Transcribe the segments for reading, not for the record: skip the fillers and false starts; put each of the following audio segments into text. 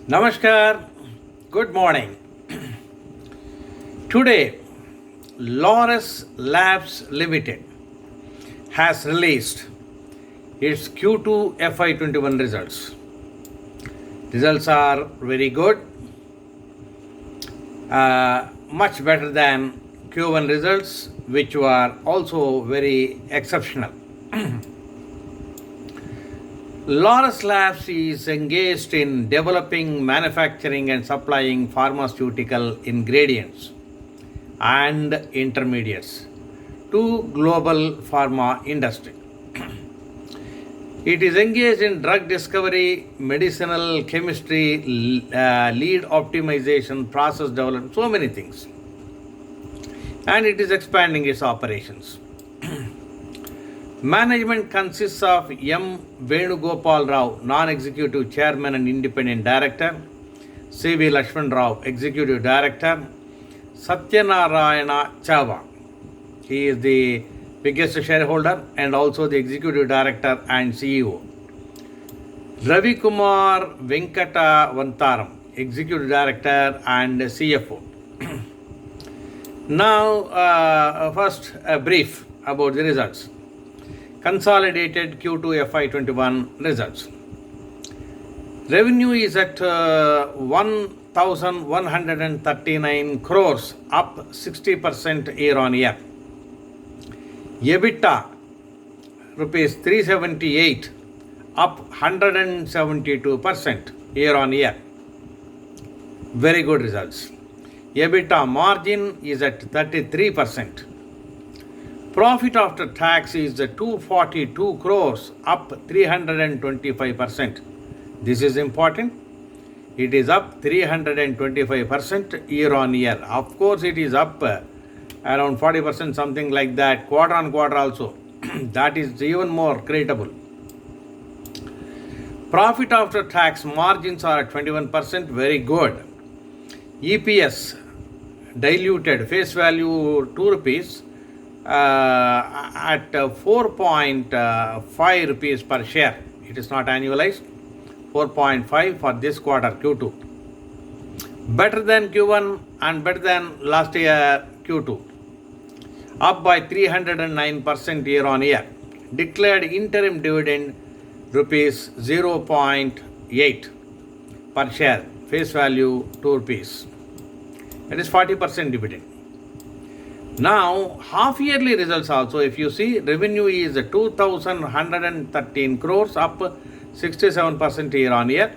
Namaskar, good morning. Today, Laurus Labs Limited has released its Q2 FY21 results. Results are very good, much better than Q1 results, which were also very exceptional. Laurus Labs is engaged in developing, manufacturing, and supplying pharmaceutical ingredients and intermediates to global pharma industry. It is engaged in drug discovery, medicinal chemistry, lead optimization, process development, so many things. And it is expanding its operations. Management consists of M. Venugopal Rao, Non-Executive Chairman and Independent Director, C.V. Lakshman Rao, Executive Director, Satyanarayana Chava. He is the biggest shareholder and also the Executive Director and CEO. Ravi Kumar Venkata Vantaram, Executive Director and CFO. Now, first a brief about the results. Consolidated Q2 FY21 results. Revenue is at 1,139 crores, up 60% year on year. EBITDA rupees 378, up 172% year on year. Very good results. EBITDA margin is at 33%. Profit after tax is 242 crores, up 325%. This is important. It is up 325% year on year. Of course, it is up around 40%, something like that, quarter on quarter also. That is even more creditable. Profit after tax margins are at 21%, very good. EPS diluted face value 2 rupees. At 4.5 rupees per share. It is not annualized. 4.5 for this quarter Q2. Better than Q1 and better than last year Q2. Up by 309% year on year. Declared interim dividend rupees 0.8 per share. Face value 2 rupees. That is 40% dividend. Now, half-yearly results also, if you see, revenue is 2,113 crores, up 67% year on year.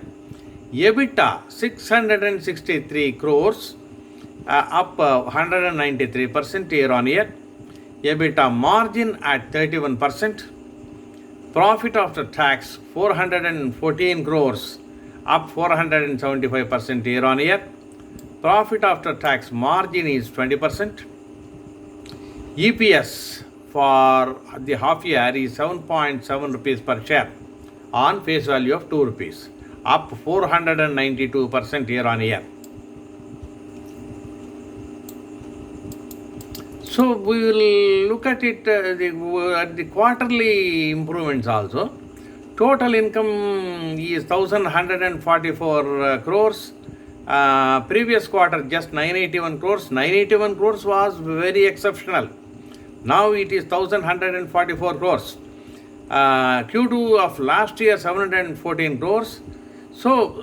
EBITDA 663 crores, up 193% year on year. EBITDA margin at 31%. Profit after tax 414 crores, up 475% year on year. Profit after tax margin is 20%. EPS for the half year is 7.7 rupees per share on face value of 2 rupees, up 492% year on year. So we will look at it the quarterly improvements also. Total income is 1,144 crores. Previous quarter just 981 crores. 981 crores was very exceptional. Now it is 1,144 crores. Q2 of last year 714 crores. So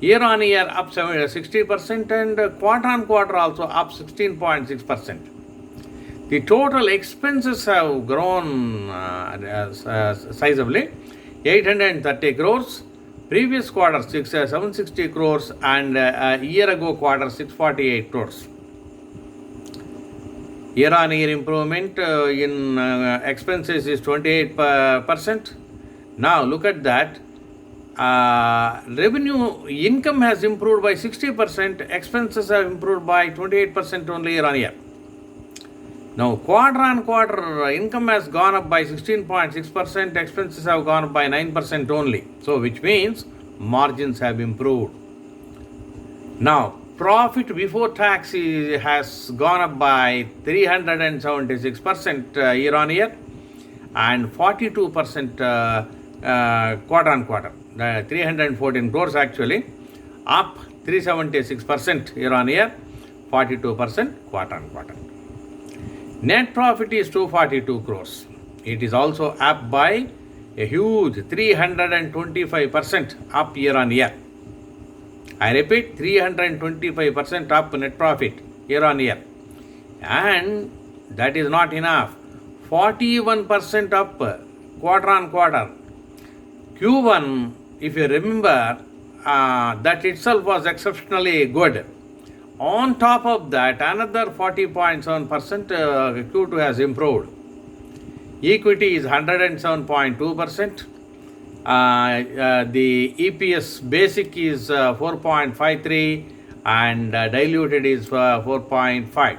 year on year up 60% and quarter on quarter also up 16.6%. The total expenses have grown sizably, 830 crores. Previous quarter 760 crores and a year ago quarter 648 crores. Year on year improvement in expenses is 28%. Now look at that. Revenue income has improved by 60%. Expenses have improved by 28% only year on year. Now quarter on quarter income has gone up by 16.6%. Expenses have gone up by 9% only. So which means margins have improved. Now profit before tax has gone up by 376% year on year and 42% quarter on quarter. 314 crores actually, up 376% year on year, 42% quarter on quarter. Net profit is 242 crores. It is also up by a huge 325% up year on year. I repeat, 325% up net profit year on year. And that is not enough. 41% up quarter on quarter. Q1, if you remember, that itself was exceptionally good. On top of that, another 40.7% Q2 has improved. Equity is 107.2%. The EPS basic is 4.53 and diluted is 4.5.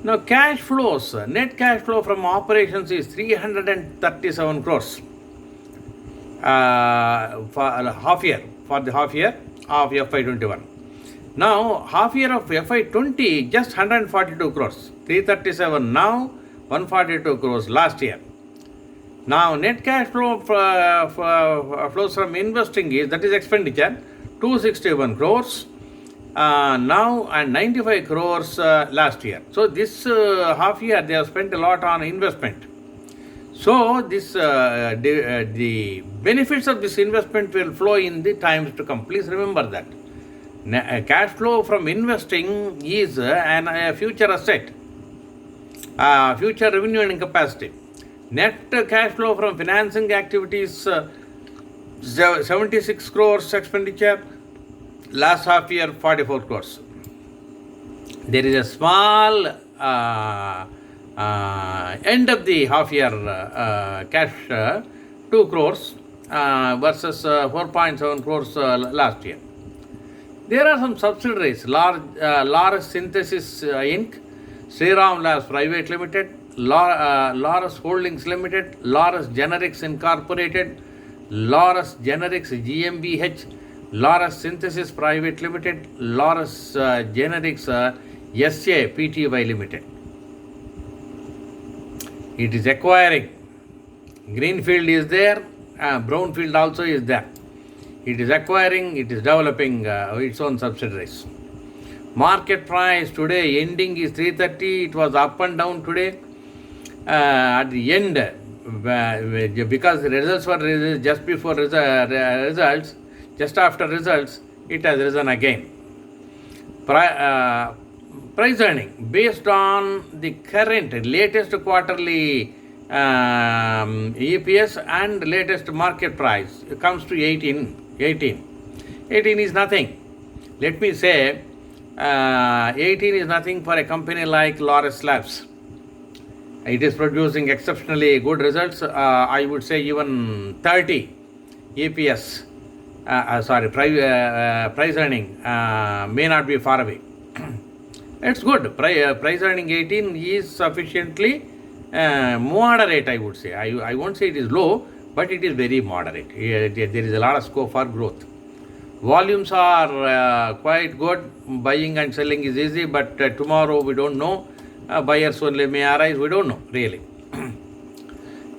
Now cash flows, net cash flow from operations is 337 crores for the half year of FY21. Now half year of FY20 just 142 crores, 337 now, 142 crores last year. Now net cash flow flows from investing is, that is expenditure, 261 crores now and 95 crores last year. So this half year they have spent a lot on investment. So this the benefits of this investment will flow in the times to come. Please remember that. Cash flow from investing is a future asset, future revenue and capacity. Net cash flow from financing activities 76 crores expenditure. Last half year 44 crores. There is a small end of the half year cash 2 crores versus 4.7 crores last year. There are some subsidiaries, Laurus Synthesis Inc., Sriram Labs Private Limited, Laurus Holdings Limited, Laurus Generics Incorporated, Laurus Generics GmbH, Laurus Synthesis Private Limited, Laurus Generics SA Pty Limited. It is acquiring. Greenfield is there, Brownfield also is there. It is acquiring, it is developing its own subsidiaries. Market price today ending is 330. It was up and down today. At the end, because the results were released just before results, just after results, it has risen again. Price earning based on the current latest quarterly EPS and latest market price, it comes to 18 is nothing. Let me say 18 is nothing for a company like Laurus Labs. It is producing exceptionally good results. I would say even 30 EPS, price earning may not be far away. It's good. Price earning 18 is sufficiently moderate, I would say. I won't say it is low, but it is very moderate. There is a lot of scope for growth. Volumes are quite good. Buying and selling is easy, but tomorrow we don't know. Buyers only may arise, we don't know really.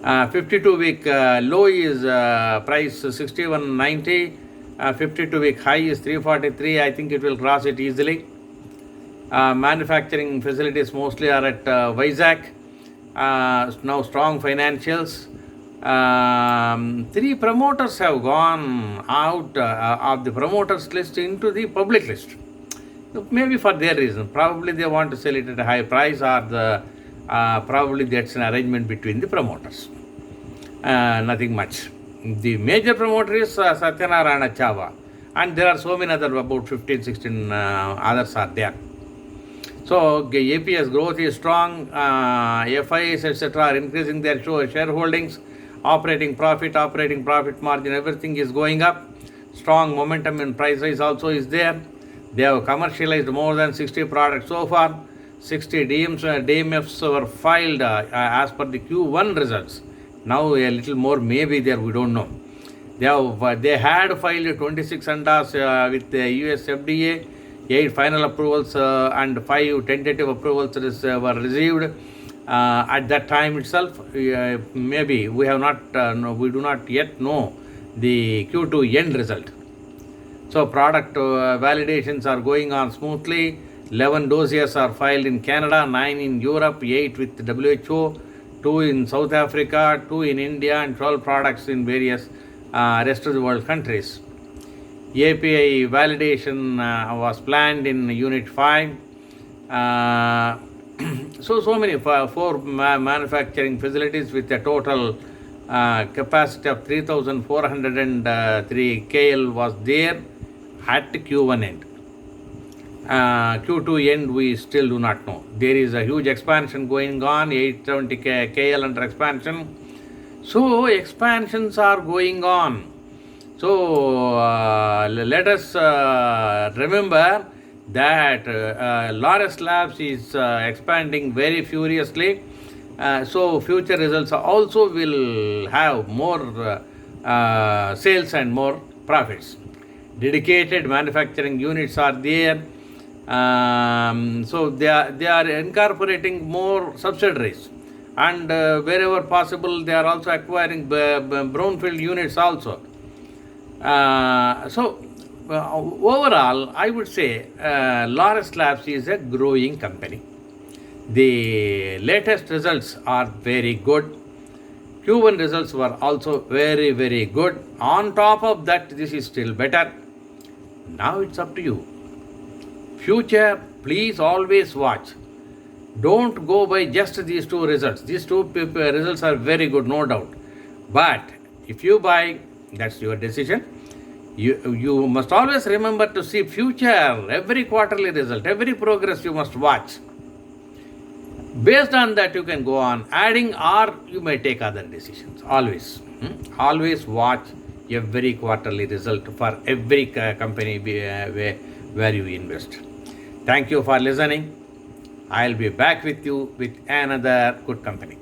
52-week low is price 61.90. 52-week high is 343. I think it will cross it easily. Manufacturing facilities mostly are at Vizag. Now strong financials. 3 promoters have gone out of the promoters list into the public list. Maybe for their reason. Probably they want to sell it at a high price, or probably that's an arrangement between the promoters. Nothing much. The major promoter is Satyanarayana Chava, and there are so many other, about 15, 16 others are there. So APS growth is strong, FIs etc. are increasing their shareholdings, operating profit margin, everything is going up. Strong momentum in price rise also is there. They have commercialized more than 60 products so far. 60 DMFs were filed as per the Q1 results. Now a little more may be there, we don't know. They had filed 26 ANDAs with the US FDA. 8 final approvals and 5 tentative approvals were received at that time itself. Maybe we have not, we do not yet know the Q2 end result. So product validations are going on smoothly. 11 dossiers are filed in Canada, 9 in Europe, 8 with WHO, 2 in South Africa, 2 in India, and 12 products in various rest of the world countries. API validation was planned in Unit 5. So many, 4 manufacturing facilities with a total capacity of 3,403 KL was there at Q1 end. Q2 end we still do not know. There is a huge expansion going on, 870 KL under expansion. So expansions are going on. So let us remember that Laurus Labs is expanding very furiously. So future results also will have more sales and more profits. Dedicated manufacturing units are there. So they are incorporating more subsidiaries, and wherever possible they are also acquiring brownfield units also. Overall, I would say Laurus Labs is a growing company. The latest results are very good. Q1 results were also very, very good. On top of that, this is still better. Now it's up to you. Future, please always watch. Don't go by just these 2 results. These 2 results are very good, no doubt. But if you buy, that's your decision. You must always remember to see future, every quarterly result, every progress you must watch. Based on that, you can go on adding, or you may take other decisions. Always. Always watch every quarterly result for every company where you invest. Thank you for listening. I'll be back with you with another good company.